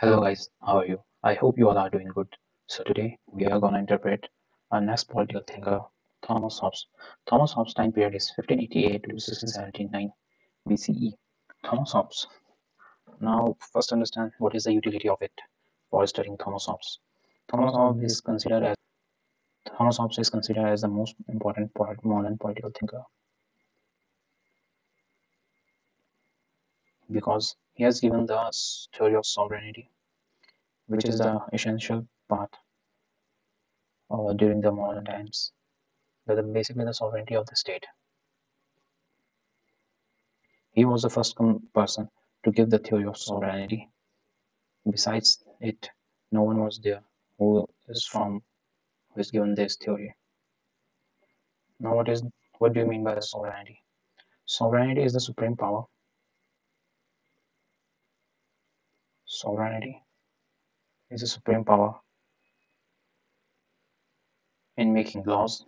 Hello guys, how are you? I hope you all are doing good. So today we are gonna interpret our next political thinker, Thomas Hobbes. Thomas Hobbes' time period is 1588 to 1679 BCE. Thomas Hobbes. Now first understand what is the utility of it for studying Thomas Hobbes. Thomas Hobbes is considered as Thomas Hobbes is considered as the most important modern political thinker because he has given the theory of sovereignty, which is the essential part during the modern times. Basically the sovereignty of the state. He was the first person to give the theory of sovereignty. Besides it, no one was there who is given this theory. Now, what do you mean by the sovereignty? Sovereignty is the supreme power. Sovereignty is the supreme power in making laws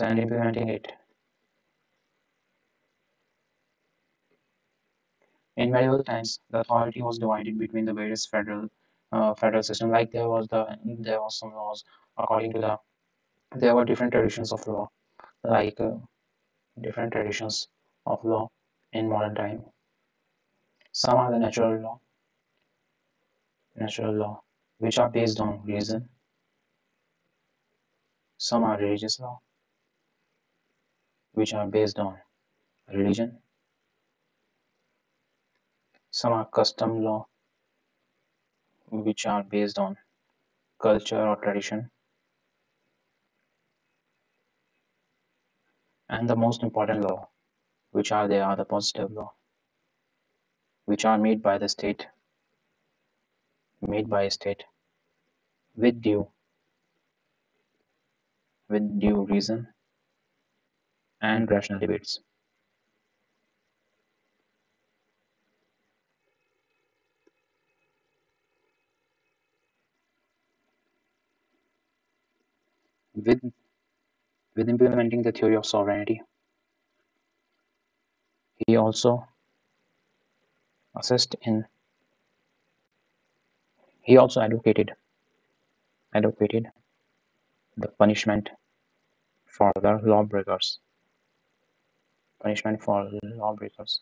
and implementing it. In medieval times, the authority was divided between the various federal system. Like there was some laws according to there were different traditions of law, like different traditions of law in modern time. Some are the natural law, which are based on reason. Some are religious law, which are based on religion. Some are custom law, which are based on culture or tradition. And the most important law, they are the positive law, which are made by a state with due reason and rational debates. With with implementing the theory of sovereignty, he also assist in he also advocated the for the lawbreakers punishment for lawbreakers.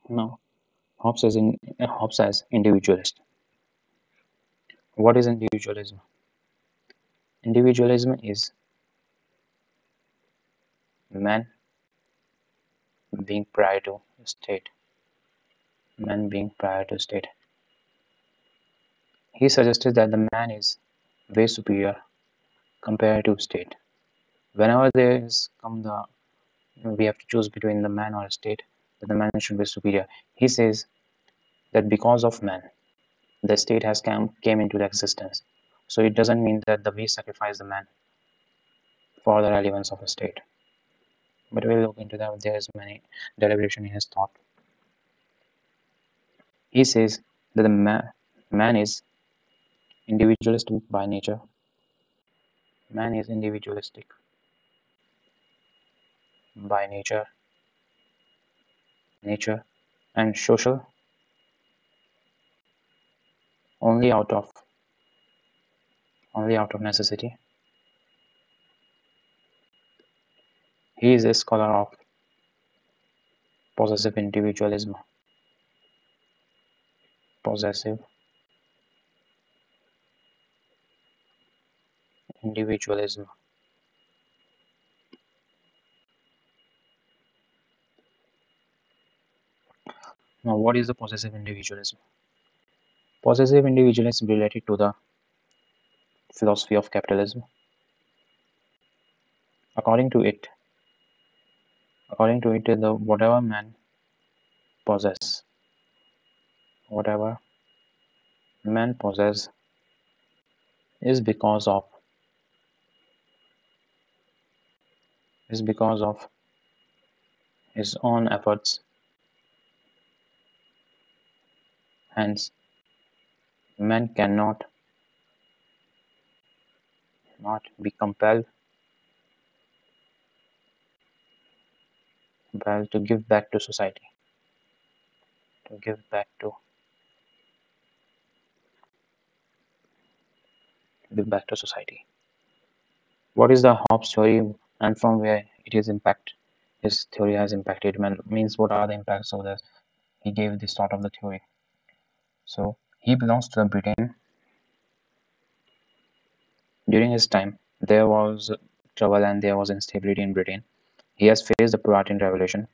Now, Hobbes as individualist. What is individualism? Individualism is man being prior to state. Man being prior to state. He suggested that the man is way superior compared to state. Whenever there is we have to choose between the man or a state, that the man should be superior. He says that because of man, the state has came into existence. So it doesn't mean that we sacrifice the man for the relevance of a state. But we'll look into that. There is many deliberation in his thought. He says that the man is individualistic by nature. Man is individualistic by nature, and social only out of necessity. He is a scholar of possessive individualism. Possessive individualism. Now, what is the possessive individualism? Possessive individualism related to the philosophy of capitalism. According to it, whatever man possess is because of his own efforts. Hence, man cannot not be compelled to give back to society, to give back to society. What is the Hobbes theory and from where it is impact? His theory has impacted means what are the impacts of this? He gave the start of the theory. So he belongs to the Britain. During his time, there was trouble and there was instability in Britain. He has faced the Puritan Revolution,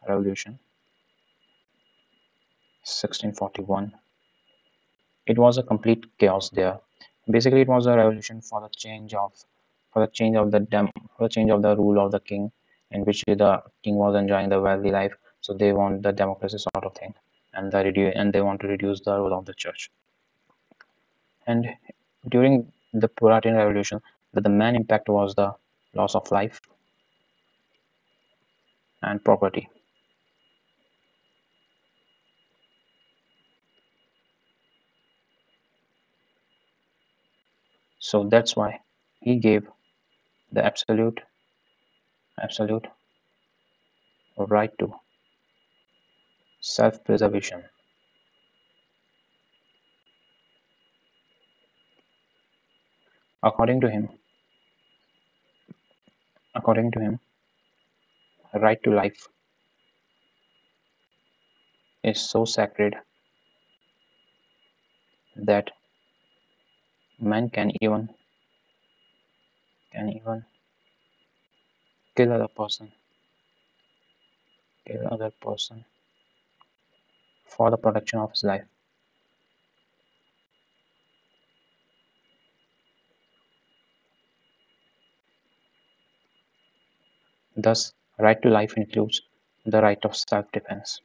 1641. It was a complete chaos there. Basically, it was a revolution for the change of the for the change of the rule of the king, in which the king was enjoying the wealthy life. So they want the democracy sort of thing, and they want to reduce the role of the church. And during the Puritan Revolution, the main impact was the loss of life and property. So that's why he gave the absolute right to self-preservation. According to him, according to him, right to life is so sacred that man can even kill other person, kill other person for the protection of his life. Thus, right to life includes the right of self-defense.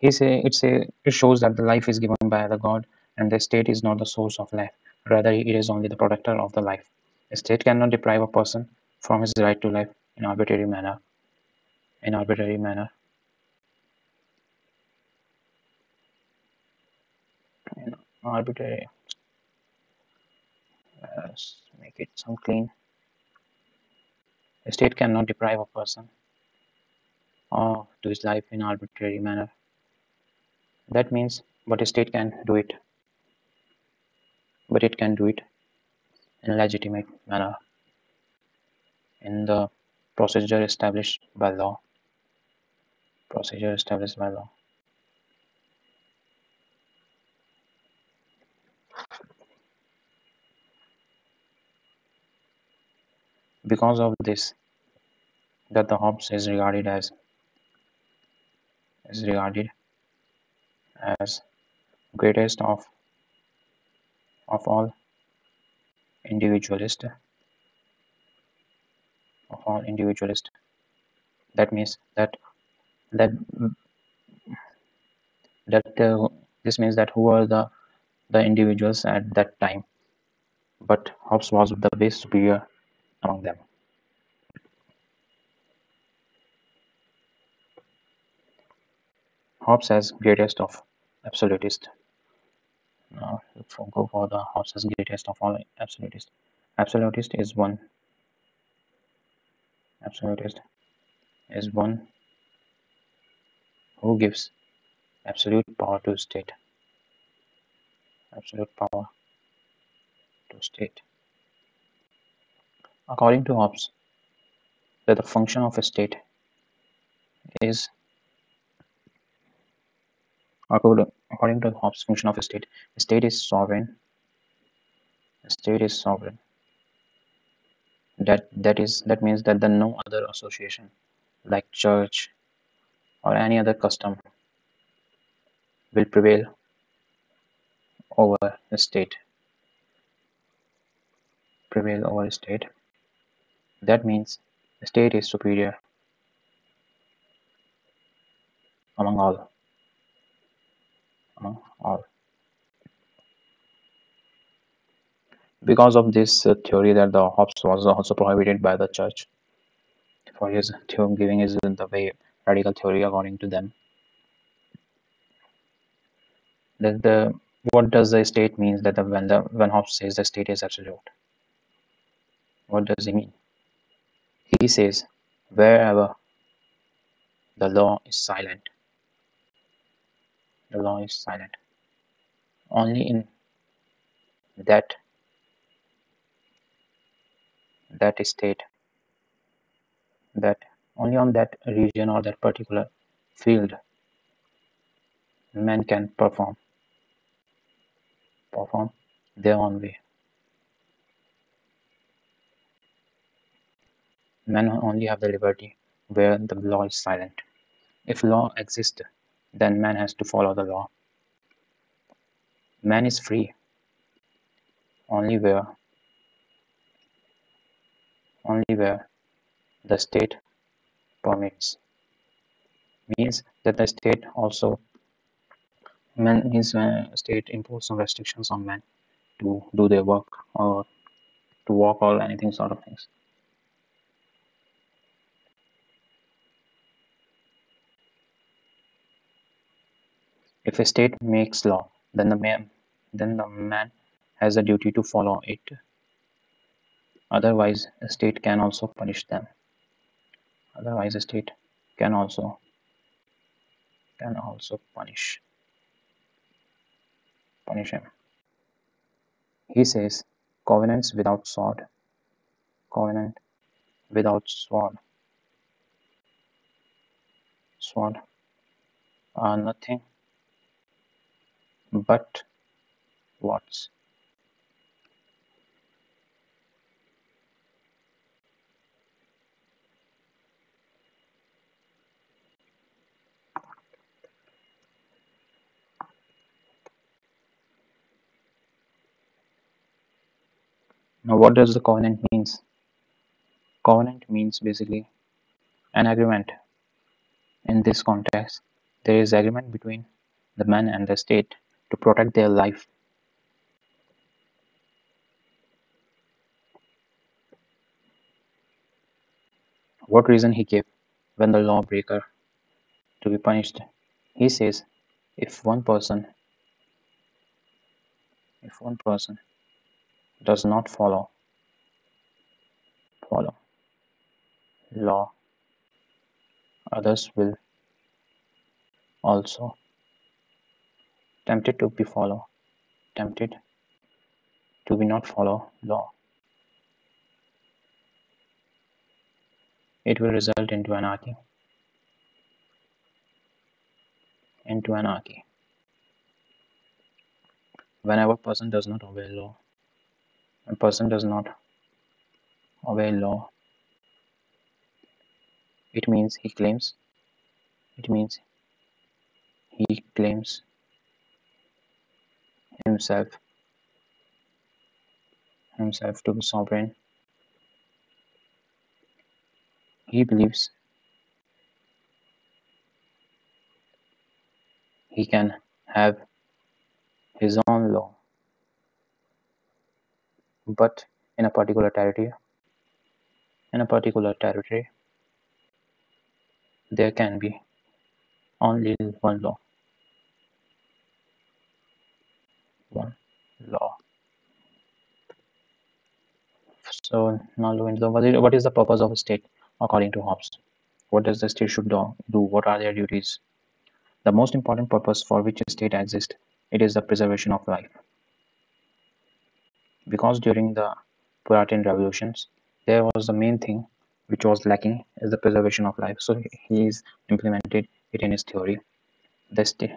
It shows that the life is given by the God, and the state is not the source of life. Rather, it is only the protector of the life. A state cannot deprive a person from his right to life in arbitrary manner. In arbitrary manner. In arbitrary. Let's make it some clean. A state cannot deprive a person of to his life in arbitrary manner. That means, but a state can do it. But it can do it in a legitimate manner in the procedure established by law. Procedure established by law. Because of this, that the Hobbes is regarded as greatest of all individualist That means that that this means that who are the individuals at that time, but Hobbes was the best superior among them. Hobbes as greatest of absolutist. Now go for the Hobbes as greatest of all absolutist. Absolutist is one. Absolutist is one who gives absolute power to state. Absolute power to state. According to Hobbes, that the function of a state is according to Hobbes' function of a state is sovereign. A state is sovereign. That means that the no other association, like church or any other custom, will prevail over the state. Prevail over the state. That means the state is superior among all. Among all. Because of this theory that the Hobbes was also prohibited by the church for his theorem giving is the way radical theory according to them. That the what does the state means that when Hobbes says the state is absolute? What does he mean? He says wherever the law is silent, the law is silent. Only in that that state, that only on that region or that particular field, men can perform their own way. Men only have the liberty where the law is silent. If law exists, then man has to follow the law. Man is free only where the state permits. Means that the state also state impose some restrictions on men to do their work or to walk or anything sort of things. If a state makes law, then the man has a duty to follow it. Otherwise, a state can also punish them. Otherwise, a state can also punish him. He says, covenants without covenant without sword are nothing but words. Now, what does the covenant means? Covenant means basically an agreement. In this context, there is agreement between the man and the state to protect their life. What reason he gave when the lawbreaker to be punished? He says, if one person does not follow law, others will also tempted to be not follow law. It will result into anarchy. Whenever a person does not obey law, a person does not obey law, it means it means he claims himself to be sovereign. He believes he can have his own law, but in a particular territory, there can be only one law. One law. So now look into what is the purpose of a state according to Hobbes? What does the state should do? What are their duties? The most important purpose for which a state exists, it is the preservation of life. Because during the Puritan revolutions, there was the main thing which was lacking is the preservation of life. So he's implemented it in his theory.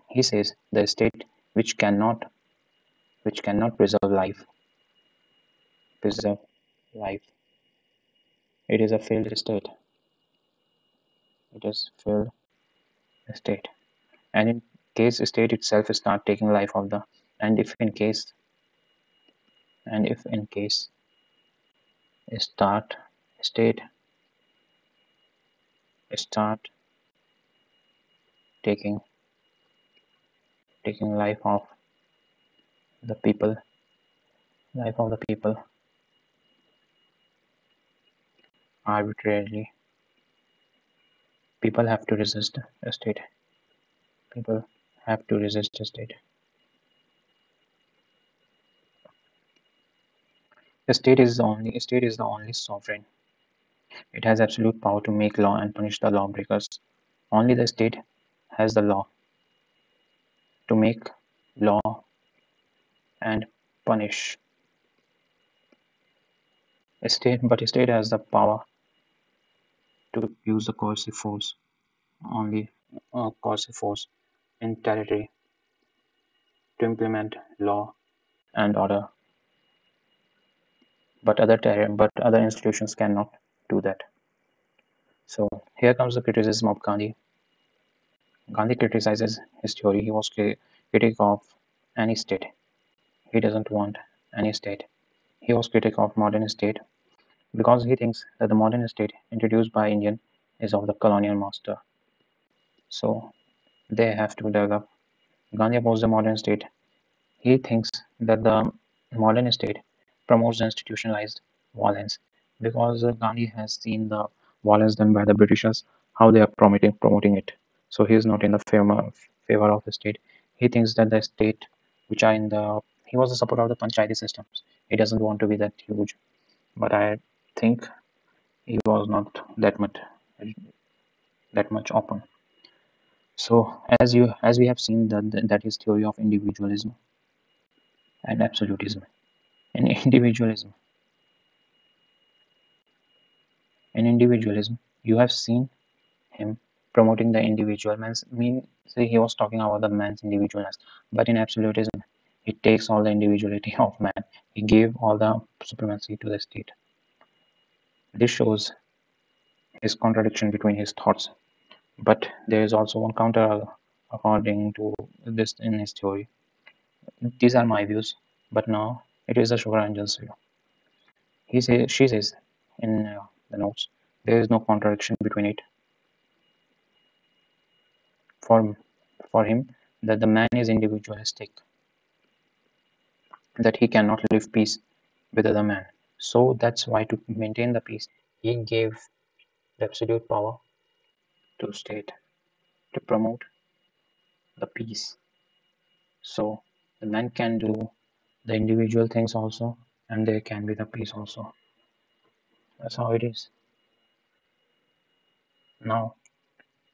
He says the state which cannot preserve life, it is a failed state. It is failed state. And in case state itself start taking life of the, and if in case start state start taking life of the people, arbitrarily, people have to resist the state. People have to resist the state. A state is the only sovereign. It has absolute power to make law and punish the lawbreakers. Only the state has the law to make law and punish. But a state has the power to use the coercive force, only coercive force in territory to implement law and order. But other institutions cannot do that. So here comes the criticism of Gandhi. Gandhi criticizes his theory. He was critic of any state. He doesn't want any state. He was critic of modern state because he thinks that the modern state introduced by Indian is of the colonial master. So they have to develop. Gandhi opposed the modern state. He thinks that the modern state promotes institutionalized violence because Gandhi has seen the violence done by the Britishers, how they are promoting it. So he is not in the favor of the state. He thinks that the state, which are in the, he was a supporter of the panchayati systems. He doesn't want to be that huge, but I think he was not that much open. So as we have seen that is theory of individualism and absolutism. In individualism, you have seen him promoting the individual man's mean. See, he was talking about the man's individualness, but in absolutism, he takes all the individuality of man. He gave all the supremacy to the state. This shows his contradiction between his thoughts. But there is also one counter according to this in his theory. These are my views, but now it is the Shukranjan's view. She says in the notes, there is no contradiction between it. For, for him, that the man is individualistic, that he cannot live peace with other man. So that's why to maintain the peace, he gave the absolute power to state to promote the peace. So the man can do the individual things also, and there can be the peace also. That's how it is. Now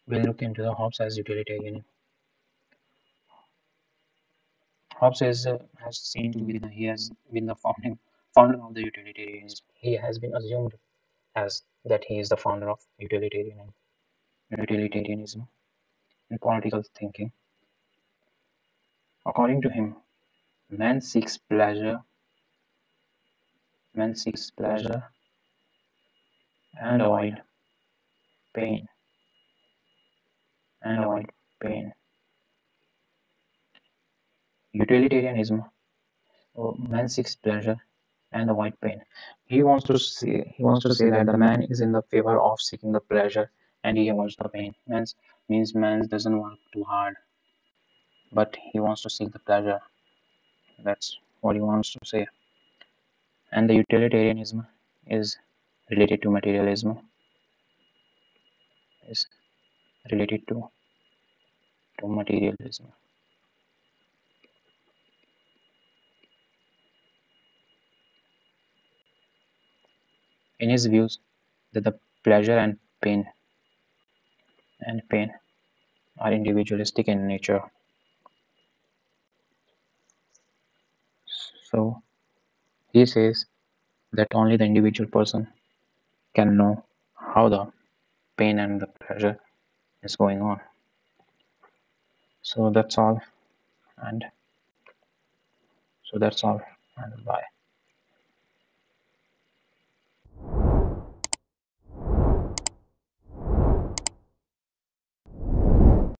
we'll look into the Hobbes as utilitarian. Hobbes has seen to be he has been the founder of the utilitarianism. He has been assumed as that he is the founder of utilitarianism in political thinking. According to him, man seeks pleasure, man seeks pleasure and avoid pain, and avoid pain. Utilitarianism, man seeks pleasure and avoid pain. He wants to say that the man is in the favor of seeking the pleasure and he avoids the pain. Man doesn't work too hard, but he wants to seek the pleasure. That's what he wants to say. And the utilitarianism is related to materialism. Is related to materialism. In his views, that the pleasure and pain are individualistic in nature. So he says that only the individual person can know how the pain and the pleasure is going on. So that's all, and bye.